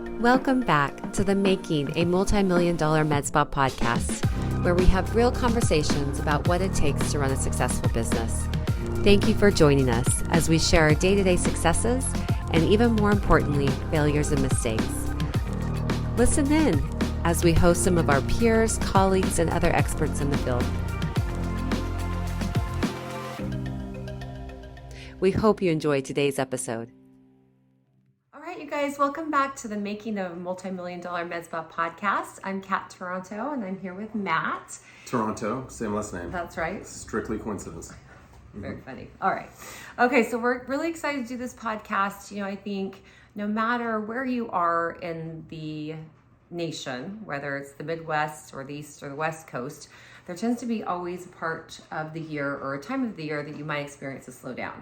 Welcome back to the Making a Multi-Million-Dollar Medspa podcast, where we have real conversations about what it takes to run a successful business. Thank you for joining us as we share our day-to-day successes and, even more importantly, failures and mistakes. Listen in as we host some of our peers, colleagues, and other experts in the field. We hope you enjoyed today's episode. All right, you guys, welcome back to the Making a Multi-Million-Dollar Medspa podcast. I'm Kat Taranto, and I'm here with Matt. Taranto, same last name. That's right. Strictly coincidence. Very funny. All right. Okay, so we're really excited to do this podcast. I think no matter where you are in the nation, whether it's the Midwest or the East or the West Coast, there tends to be always a part of the year or a time of the year that you might experience a slowdown.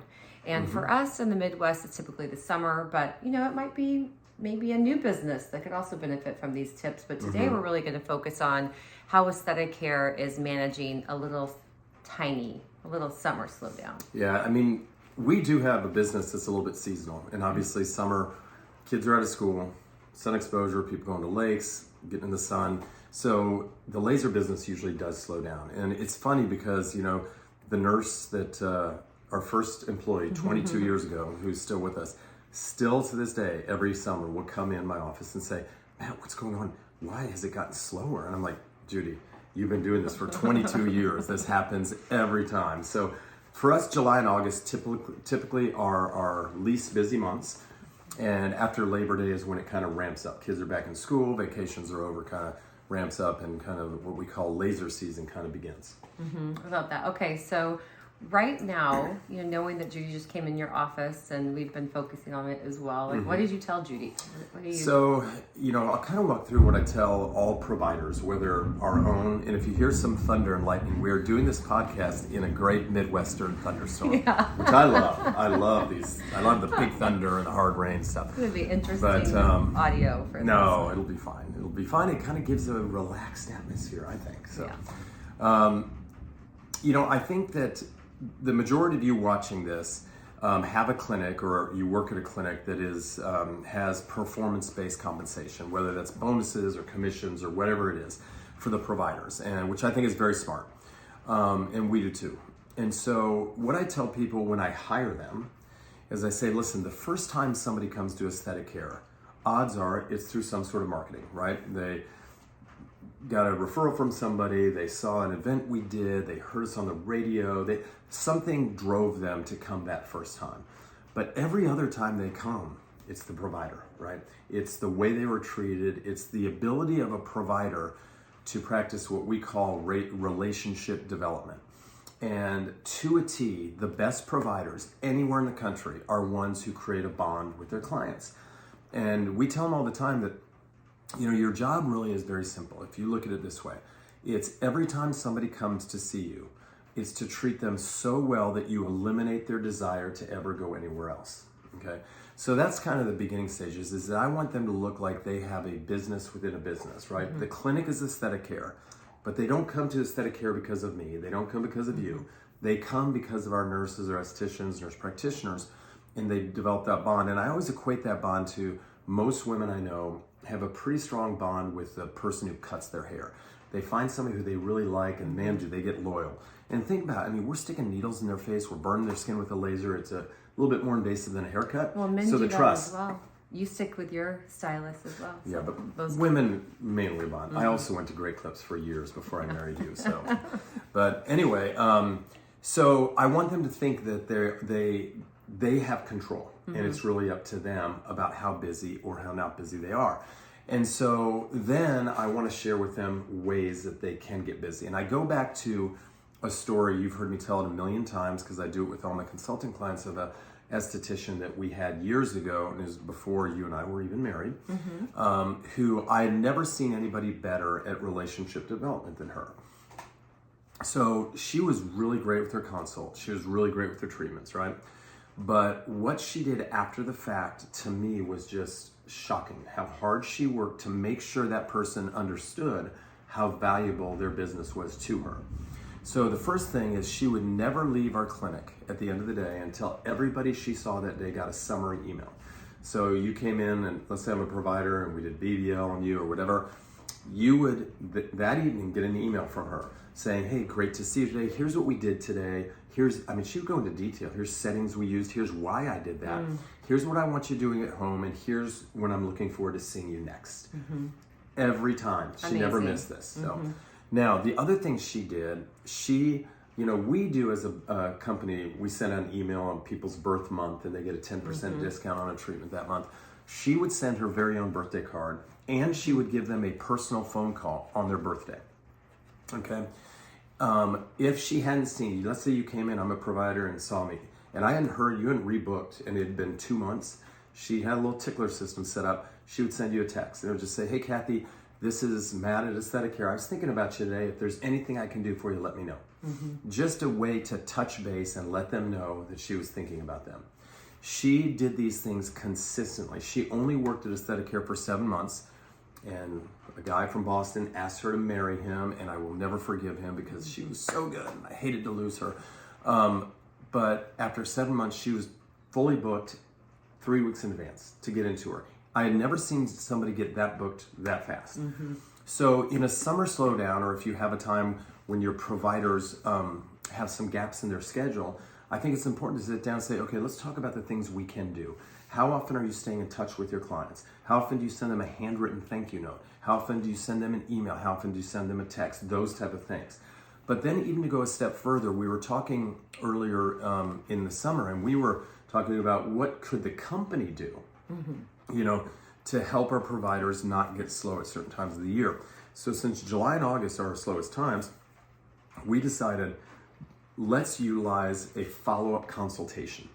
And for us in the Midwest, it's typically the summer, but it might be maybe a new business that could also benefit from these tips. But today we're really going to focus on how aesthetic care is managing a little summer slowdown. Yeah, I mean, we do have a business that's a little bit seasonal. And obviously summer, kids are out of school, sun exposure, people going to lakes, getting in the sun. So the laser business usually does slow down. And it's funny because, the nurse that our first employee 22 years ago, who's still with us, still to this day, every summer will come in my office and say, Matt, what's going on? Why has it gotten slower? And I'm like, Judy, you've been doing this for 22 years. This happens every time. So for us, July and August typically are our least busy months. And after Labor Day is when it kind of ramps up. Kids are back in school, vacations are over, kind of ramps up, and kind of what we call laser season kind of begins. About that. Okay, so right now, knowing that Judy just came in your office and we've been focusing on it as well, what did you tell Judy? So, I'll kind of walk through what I tell all providers, whether our own, and if you hear some thunder and lightning, we're doing this podcast in a great Midwestern thunderstorm, which I love. I love these. I love the big thunder and the hard rain stuff. It's going to be interesting audio for this. No, it'll be fine. It'll be fine. It kind of gives a relaxed atmosphere, I think. So, I think that the majority of you watching this have a clinic, or you work at a clinic that has performance-based compensation, whether that's bonuses or commissions or whatever it is for the providers, and which I think is very smart, and we do too. And so what I tell people when I hire them is I say, listen, the first time somebody comes to aesthetic care, odds are it's through some sort of marketing, right? They got a referral from somebody, they saw an event we did, they heard us on the radio, something drove them to come that first time. But every other time they come, it's the provider, right? It's the way they were treated, it's the ability of a provider to practice what we call relationship development. And to a T, the best providers anywhere in the country are ones who create a bond with their clients. And we tell them all the time that your job really is very simple. If you look at it this way, it's every time somebody comes to see you, it's to treat them so well that you eliminate their desire to ever go anywhere else, okay? So that's kind of the beginning stages, is that I want them to look like they have a business within a business, right? The clinic is aesthetic care, but they don't come to aesthetic care because of me. They don't come because of you. They come because of our nurses or estheticians, nurse practitioners, and they develop that bond. And I always equate that bond to most women I know have a pretty strong bond with the person who cuts their hair. They find somebody who they really like, and man, do they get loyal. And think about it, we're sticking needles in their face, we're burning their skin with a laser. It's a little bit more invasive than a haircut. Well, men so do the that trust. as well. You stick with your stylist as well. Yeah, but women mainly bond. I also went to Great Clips for years before I married you. So, but anyway, so I want them to think that they have control, and it's really up to them about how busy or how not busy they are. And so then I want to share with them ways that they can get busy. And I go back to a story, you've heard me tell it a million times because I do it with all my consulting clients, of a esthetician that we had years ago, and it was before you and I were even married, who I had never seen anybody better at relationship development than her. So she was really great with her consult. She was really great with her treatments, right? But what she did after the fact to me was just shocking. How hard she worked to make sure that person understood how valuable their business was to her. So the first thing is she would never leave our clinic at the end of the day until everybody she saw that day got a summary email. So you came in and let's say I'm a provider and we did BBL on you or whatever, you would that evening get an email from her saying, hey, great to see you today. Here's what we did today. She would go into detail. Here's settings we used. Here's why I did that. Here's what I want you doing at home. And here's when I'm looking forward to seeing you next. Every time. She never missed this. So now the other thing she did, we do as a company, we send out an email on people's birth month and they get a 10% discount on a treatment that month. She would send her very own birthday card and she would give them a personal phone call on their birthday. Okay. If she hadn't seen you, let's say you came in, I'm a provider and saw me, and I hadn't heard, you hadn't rebooked, and it had been 2 months, she had a little tickler system set up. She would send you a text, and it would just say, hey, Kathy, this is Matt at Aesthetic Care. I was thinking about you today. If there's anything I can do for you, let me know. Just a way to touch base and let them know that she was thinking about them. She did these things consistently. She only worked at Aesthetic Care for 7 months, and a guy from Boston asked her to marry him, and I will never forgive him because she was so good. I hated to lose her. But after 7 months, she was fully booked 3 weeks in advance to get into her. I had never seen somebody get that booked that fast. So in a summer slowdown, or if you have a time when your providers have some gaps in their schedule, I think it's important to sit down and say, okay, let's talk about the things we can do. How often are you staying in touch with your clients? How often do you send them a handwritten thank you note? How often do you send them an email? How often do you send them a text? Those type of things. But then even to go a step further, we were talking earlier in the summer, and we were talking about what could the company do, to help our providers not get slow at certain times of the year. So since July and August are our slowest times, we decided let's utilize a follow-up consultation.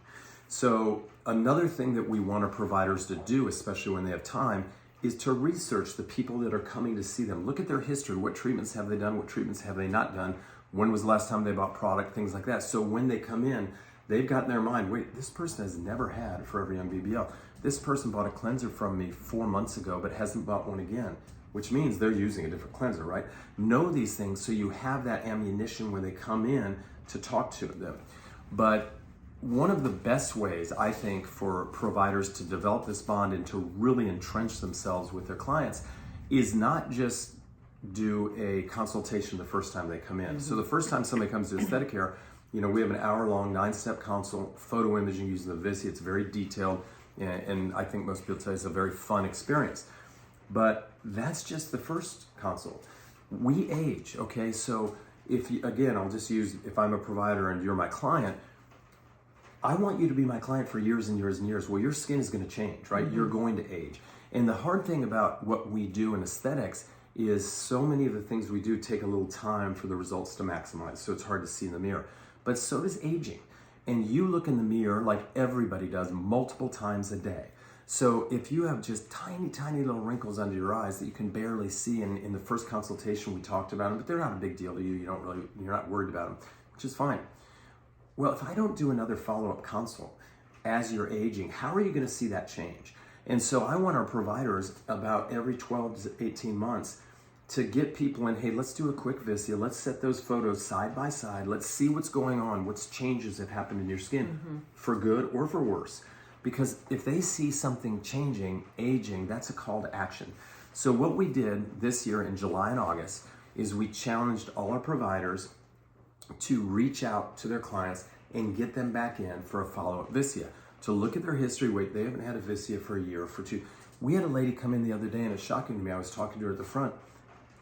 So another thing that we want our providers to do, especially when they have time, is to research the people that are coming to see them. Look at their history. What treatments have they done? What treatments have they not done? When was the last time they bought product? Things like that. So when they come in, they've got in their mind, wait, this person has never had Forever Young BBL. This person bought a cleanser from me 4 months ago, but hasn't bought one again, which means they're using a different cleanser, right? Know these things so you have that ammunition when they come in to talk to them. But one of the best ways, I think, for providers to develop this bond and to really entrench themselves with their clients is not just do a consultation the first time they come in. So the first time somebody comes to Aesthetic Care, we have an hour-long 9-step consult, photo imaging using the Visi. It's very detailed, and I think most people tell you it's a very fun experience. But that's just the first consult. We age, okay? So I'll just use, if I'm a provider and you're my client, I want you to be my client for years and years and years. Well, your skin is going to change, right? You're going to age. And the hard thing about what we do in aesthetics is so many of the things we do take a little time for the results to maximize. So it's hard to see in the mirror. But so does aging. And you look in the mirror like everybody does multiple times a day. So if you have just tiny, tiny little wrinkles under your eyes that you can barely see, in the first consultation we talked about them, but they're not a big deal to you. You're not worried about them, which is fine. Well, if I don't do another follow-up consult as you're aging, how are you going to see that change? And so I want our providers about every 12 to 18 months to get people in, hey, let's do a quick Visia. Let's set those photos side by side. Let's see what's going on, what's changes have happened in your skin, for good or for worse. Because if they see something changing, aging, that's a call to action. So what we did this year in July and August is we challenged all our providers to reach out to their clients and get them back in for a follow-up Visia, to look at their history. Wait, they haven't had a Visia for a year or for 2. We had a lady come in the other day, and it's shocking to me. I was talking to her at the front.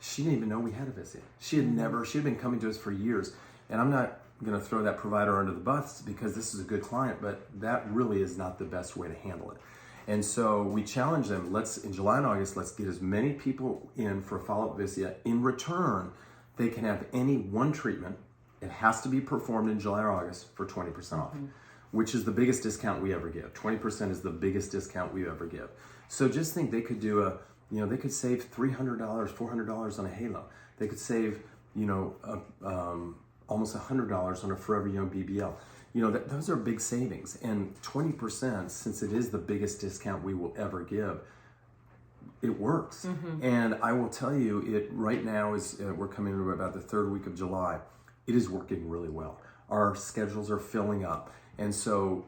She didn't even know we had a Visia. She had been coming to us for years. And I'm not going to throw that provider under the bus because this is a good client, but that really is not the best way to handle it. And so we challenged them, in July and August, let's get as many people in for a follow-up Visia. In return, they can have any one treatment. It has to be performed in July or August for 20% off, which is the biggest discount we ever give. 20% is the biggest discount we ever give. So just think they could do they could save $300, $400 on a halo. They could save, almost $100 on a Forever Young BBL. Those are big savings. And 20%, since it is the biggest discount we will ever give, it works. And I will tell you, it right now is, we're coming to about the 3rd week of July. It is working really well. Our schedules are filling up. And so,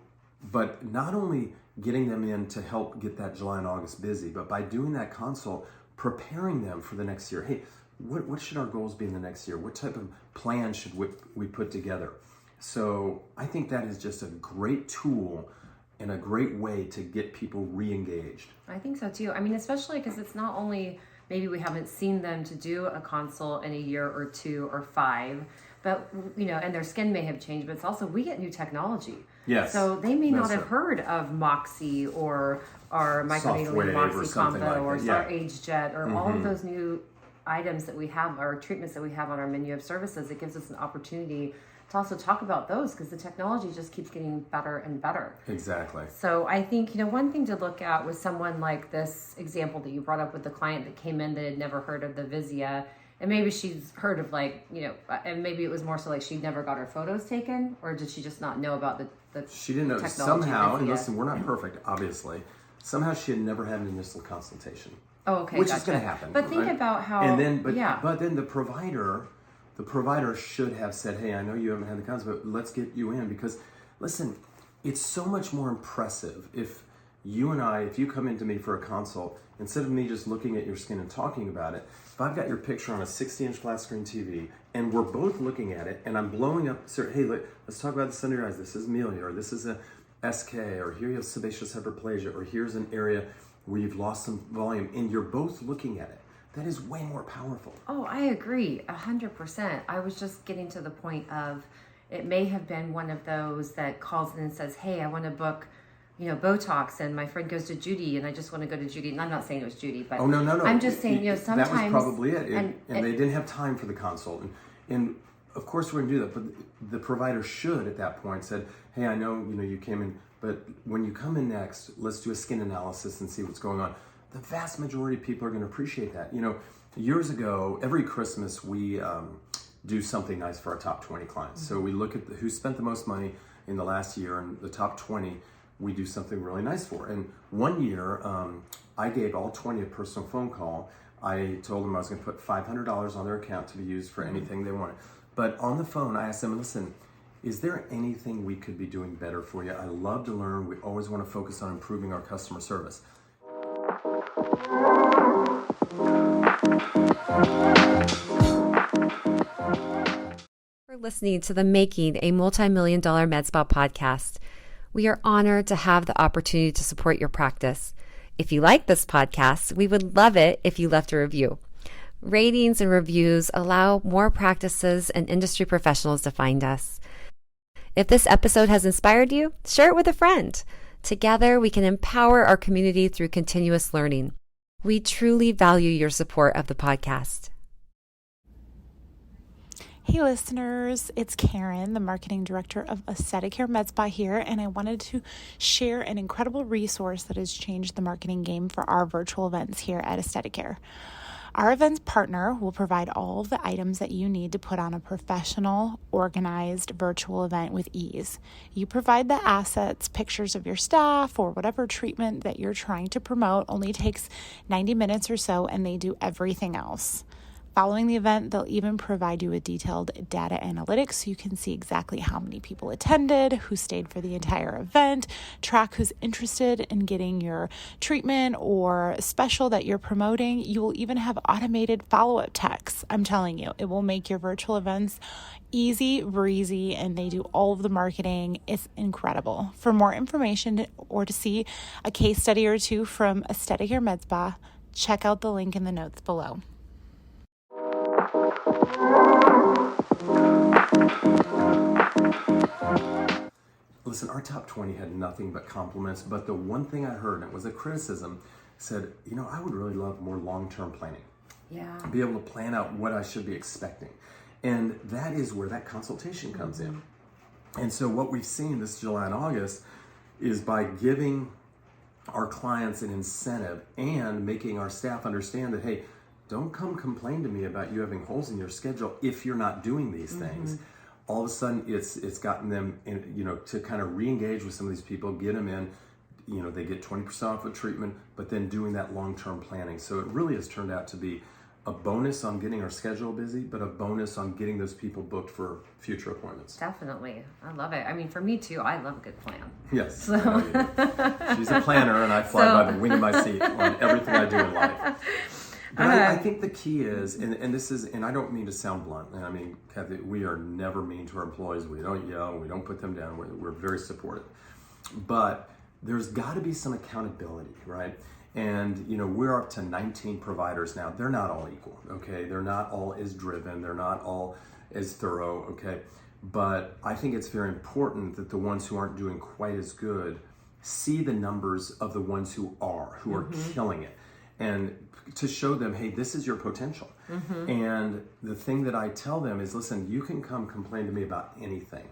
but not only getting them in to help get that July and August busy. But by doing that consult, preparing them for the next year. Hey, what should our goals be in the next year? What type of plan should we put together? So I think that is just a great tool and a great way to get people re-engaged. I think so too. I mean, especially because it's not only maybe we haven't seen them to do a consult in a year or 2 or 5, but and their skin may have changed, but it's also we get new technology. Yes. So they may not have heard of Moxie or our microneedling Moxie combo or Star Age Jet or all of those new items that we have, or treatments that we have on our menu of services. It gives us an opportunity to also talk about those because the technology just keeps getting better and better. Exactly. So I think, one thing to look at with someone like this example that you brought up with the client that came in that had never heard of the Vizia, and maybe she's heard of and maybe it was more so like she'd never got her photos taken, or did she just not know about the She didn't know. technology Somehow, Vizia? and listen, we're not perfect, obviously. Somehow she had never had an initial consultation. Oh, okay. Which is going to happen. But think about how... And then, but then the provider should have said, hey, I know you haven't had the consult, but let's get you in. Because, listen, it's so much more impressive if you come into me for a consult, instead of me just looking at your skin and talking about it, if I've got your picture on a 60-inch flat screen TV, and we're both looking at it, and I'm blowing up, hey, let's talk about this under your eyes. This is Amelia, or this is a SK, or here you have sebaceous hyperplasia, or here's an area where you've lost some volume, and you're both looking at it. That is way more powerful. Oh, I agree 100%. I was just getting to the point of it may have been one of those that calls in and says, hey, I want to book, Botox, and my friend goes to Judy, and I just want to go to Judy. And I'm not saying it was Judy, but no. I'm just saying, sometimes that was probably it. And they didn't have time for the consult. And of course we're going to do that, but the provider should at that point said, hey, I know, you came in, but when you come in next, let's do a skin analysis and see what's going on. The vast majority of people are going to appreciate that. Years ago, every Christmas, we do something nice for our top 20 clients. So we look at who spent the most money in the last year, and the top 20, we do something really nice for. And one year, I gave all 20 a personal phone call. I told them I was going to put $500 on their account to be used for anything they wanted. But on the phone, I asked them, listen, is there anything we could be doing better for you? I love to learn. We always want to focus on improving our customer service. For listening to the Making a Multi-Million-Dollar Medspa podcast. We are honored to have the opportunity to support your practice. If you like this podcast, we would love it if you left a review. Ratings and reviews allow more practices and industry professionals to find us. If this episode has inspired you, share it with a friend. Together, we can empower our community through continuous learning. We truly value your support of the podcast. Hey listeners, it's Karen, the marketing director of Aesthetic Care Medspa here, and I wanted to share an incredible resource that has changed the marketing game for our virtual events here at Aesthetic Care. Our events partner will provide all of the items that you need to put on a professional, organized virtual event with ease. You provide the assets, pictures of your staff, or whatever treatment that you're trying to promote only takes 90 minutes or so, and they do everything else. Following the event, they'll even provide you with detailed data analytics so you can see exactly how many people attended, who stayed for the entire event, track who's interested in getting your treatment or special that you're promoting. You will even have automated follow-up texts. I'm telling you, it will make your virtual events easy breezy, and they do all of the marketing. It's incredible. For more information or to see a case study or two from Aesthetic Care Medspa, check out the link in the notes below. Listen, our top 20 had nothing but compliments, but the one thing I heard, and it was a criticism, said, I would really love more long-term planning. Yeah. Be able to plan out what I should be expecting. And that is where that consultation comes in. And so what we've seen this July and August is by giving our clients an incentive and making our staff understand that, hey, don't come complain to me about you having holes in your schedule if you're not doing these things. All of a sudden, it's gotten them, to kind of re-engage with some of these people, get them in. They get 20% off of treatment, but then doing that long-term planning. So it really has turned out to be a bonus on getting our schedule busy, but a bonus on getting those people booked for future appointments. Definitely. I love it. I mean, for me too, I love a good plan. Yes. So. I know you do. She's a planner, and I fly by the wing of my seat on everything I do in life. But I think the key is, and this is, and I don't mean to sound blunt, and I mean, Kathy, we are never mean to our employees. We don't yell, we don't put them down. We're very supportive. But there's got to be some accountability, right? And, we're up to 19 providers now. They're not all equal, okay? They're not all as driven. They're not all as thorough, okay? But I think it's very important that the ones who aren't doing quite as good see the numbers of the ones who are killing it. And to show them, hey, this is your potential. And the thing that I tell them is, listen, you can come complain to me about anything,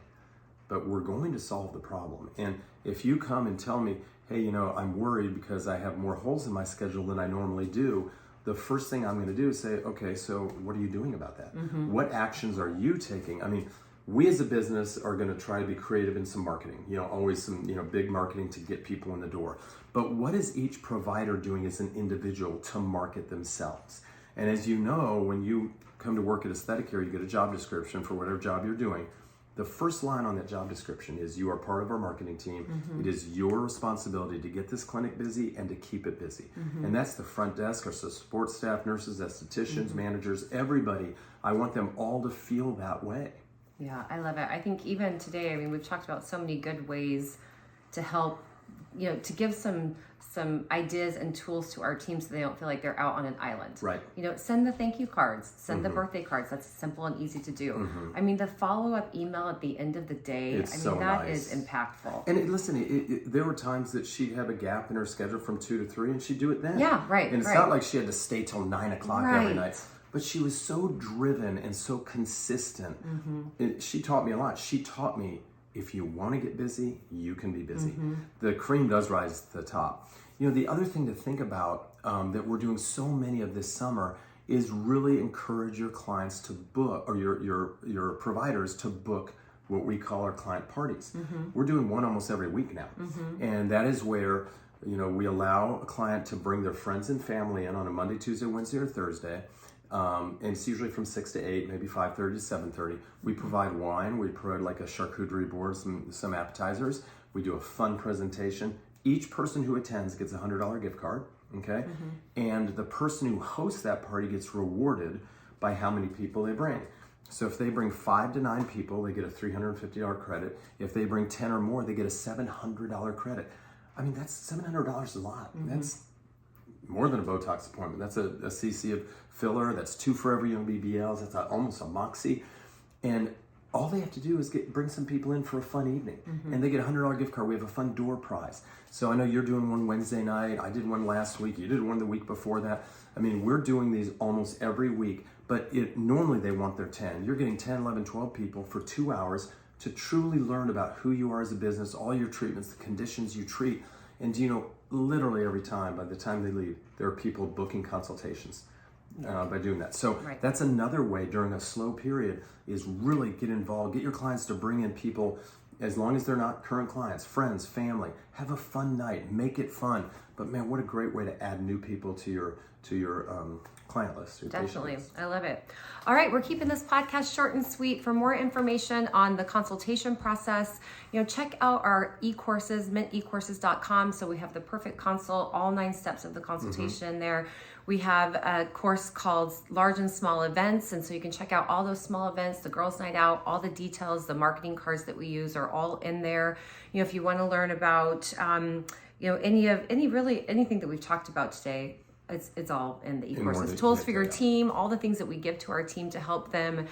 but we're going to solve the problem. And if you come and tell me, hey, I'm worried because I have more holes in my schedule than I normally do, the first thing I'm going to do is say, okay, so what are you doing about that? What actions are you taking? I mean, we as a business are going to try to be creative in some marketing, always some, big marketing to get people in the door. But what is each provider doing as an individual to market themselves? And as you know, when you come to work at Aesthetic Care, you get a job description for whatever job you're doing. The first line on that job description is, you are part of our marketing team. It is your responsibility to get this clinic busy and to keep it busy. And that's the front desk, our support staff, nurses, estheticians, managers, everybody. I want them all to feel that way. Yeah, I love it. I think even today, I mean, we've talked about so many good ways to help, to give some ideas and tools to our team so they don't feel like they're out on an island. Right. Send the thank you cards, send the birthday cards. That's simple and easy to do. I mean, the follow-up email at the end of the day, that is impactful. And listen, there were times that she'd have a gap in her schedule from 2 to 3 and she'd do it then. Yeah, right. And it's not like she had to stay till 9 o'clock every night. But she was so driven and so consistent. She taught me a lot. She taught me, if you want to get busy, you can be busy. The cream does rise to the top. The other thing to think about that we're doing so many of this summer is really encourage your clients to book, or your providers to book what we call our client parties. We're doing one almost every week now. And that is where, we allow a client to bring their friends and family in on a Monday, Tuesday, Wednesday, or Thursday. And it's usually from 6 to 8, maybe 5:30 to 7:30. We provide wine. We provide like a charcuterie board, some appetizers. We do a fun presentation. Each person who attends gets a $100 gift card, okay? And the person who hosts that party gets rewarded by how many people they bring. So if they bring 5 to 9 people, they get a $350 credit. If they bring 10 or more, they get a $700 credit. I mean, that's $700 is a lot. That's more than a Botox appointment. That's a CC of filler. That's 2 for every young BBLs. That's almost a Moxie. And all they have to do is bring some people in for a fun evening. And they get a $100 gift card. We have a fun door prize. So I know you're doing one Wednesday night. I did one last week. You did one the week before that. I mean, we're doing these almost every week. But normally they want their 10. You're getting 10, 11, 12 people for 2 hours to truly learn about who you are as a business, all your treatments, the conditions you treat. And literally every time, by the time they leave, there are people booking consultations by doing that. So that's another way during a slow period is really get involved. Get your clients to bring in people, as long as they're not current clients, friends, family. Have a fun night. Make it fun. But man, what a great way to add new people to your client list. Definitely. I love it. All right. We're keeping this podcast short and sweet. For more information on the consultation process, check out our e-courses, mintecourses.com. So we have the perfect consult, all 9 steps of the consultation there. We have a course called Large and Small Events. And so you can check out all those small events, the girls' night out, all the details, the marketing cards that we use are all in there. If you want to learn about, anything that we've talked about today, it's all in the e-courses. Tools for your team, all the things that we give to our team to help them,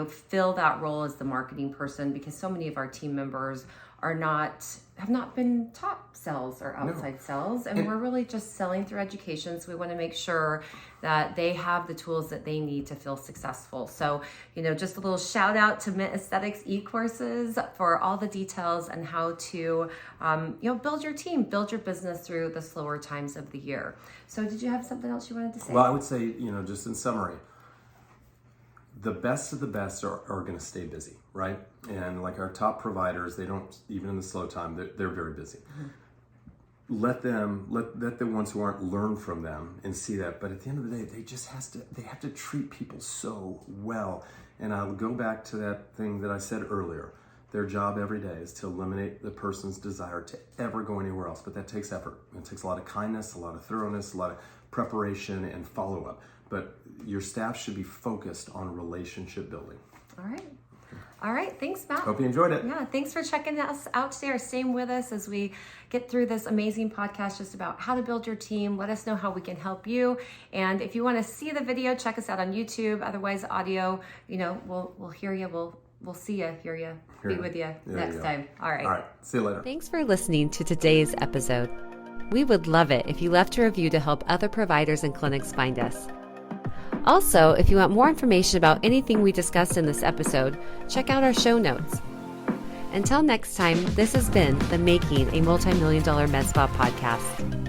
fill that role as the marketing person, because so many of our team members have not been top sales or outside sales, and we're really just selling through education. So we want to make sure that they have the tools that they need to feel successful. So, just a little shout out to Mint Aesthetics e-courses for all the details and how to, build your team, build your business through the slower times of the year. So did you have something else you wanted to say? Well, I would say, just in summary, the best of the best are going to stay busy, right? And like our top providers, they don't, even in the slow time, they're very busy. let the ones who aren't learn from them and see that. But at the end of the day, they have to treat people so well. And I'll go back to that thing that I said earlier. Their job every day is to eliminate the person's desire to ever go anywhere else. But that takes effort. It takes a lot of kindness, a lot of thoroughness, a lot of preparation and follow-up. But your staff should be focused on relationship building. All right. Thanks, Matt. Hope you enjoyed it. Yeah, thanks for checking us out today or staying with us as we get through this amazing podcast just about how to build your team. Let us know how we can help you. And if you want to see the video, check us out on YouTube. Otherwise, audio, we'll hear you. We'll see you, hear you, be with you next time. All right. See you later. Thanks for listening to today's episode. We would love it if you left a review to help other providers and clinics find us. Also, if you want more information about anything we discussed in this episode, check out our show notes. Until next time, this has been the Making a Multi-Million-Dollar Medspa podcast.